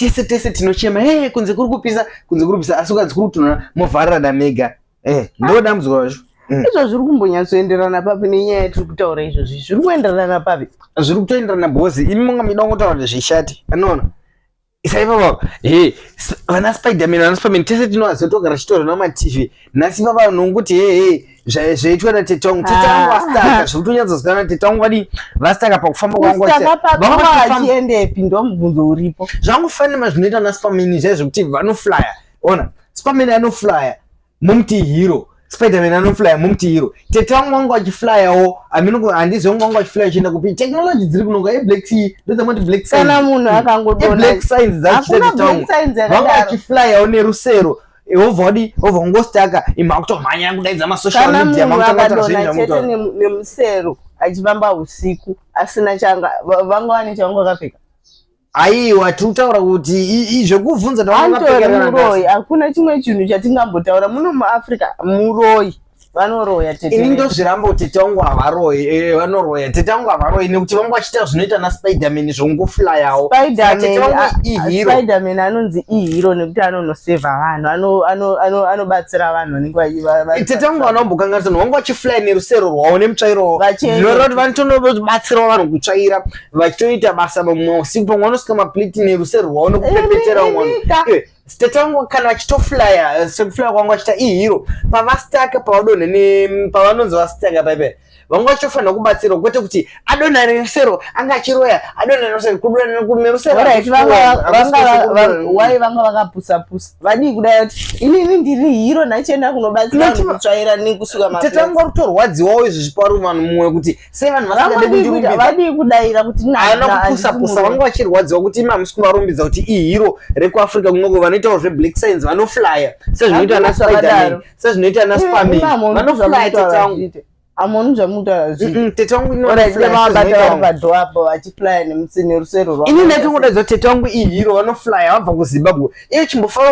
tese tinochema kunze kuri kupisa asi ukadzi kuri kutona movharira namega ndoda muzvazvo izvo zviri kumbonyatsoenderana papi nenyaya yatiri kutaura izvozvi zviri kuenderana papi zviri kutoenderana bhozi imi munga mida kutaura kuti zvishati anoona isaipa vana Spiderman vana Superman tese tinowazotogara chitori namatv nhasi papa nonguti zvaitwa natete wangu vastaka zviri kutonyatsozikanwa tete wangu vadii vastaka pakufamba kwangu achiendepi ndomubvunzo uripo zvangofanira zvinoita naSuperman izvai zvekuti vanoflya ona Superman anoflya mumuti hero Spiderman anoflya mumuti hero tete wangu achiflyawo handizve wangu achiflya achienda kupi technology dziri kunonga eblack sea ndozamati black sign kana munhu akangodona black signs dzachiita tete wangu vangu achiflyawo nerusero ovha ungostaka ima kutomhanya kudaidza masocial media tete nemusero achifamba usiku asina changa vangu vane changu akapfeka aiwa tiri kutaura kuti zvekuvhunza muroyi hakuna chimwe chinhu chatingambotaura muno muAfrica muroyi vanoroya tete ini ndozviramba tete wangu havaroyi vanoroya tete wangu havaroyi nekuti vangu vachiita zvinoita naSpiderman zvongoflyawo Spiderman anonzi ihero nekuti anonosevha vanhu anobatsira vanhu tete wangu vanombokanganisana vangu vachiflya nerusero rwavo nemutsvairo wavo zvinoreva kuti vanotonobatsirawo vanhu kutsvaira vachitoita basa mamwe usiku pamwe vanosvika mapliti nerusero rwavo nekupepetera umwe tete wangu kana vachitoflya sekuflya kwangu vachita ihero pavastaka pavanonzi vastaka paipai vangu vachofanira kubatsira kwete kuti adonha nerusero anga achiroya adonha nerusero wai vanga vakapusapusa vadii kudai kuti inini ndiri hero nachienda kunobatsira vanhu kutsvaira nekusuka mapleti tete wangu varitorwadziwawo izvi zviparu vanhu mumwe kuti sei vanhu vadii kudaira kuti haana kupusapusa vanga vachirwadziwa kuti imi hamusi kuvarumbidza kuti ihero rekuAfrica kunoko vanoitawo zveblack signs vanoflya sezvinoita naSpiderman sezvinoita naSuperman vanoflya tete wangu amoni zvamutaura tete wangu inoapadhoapo achiflya nerusero rwavo ini ndatongodaidza tete wangu ihero vanoflya vabva kuZimbabwe iye chimbofanira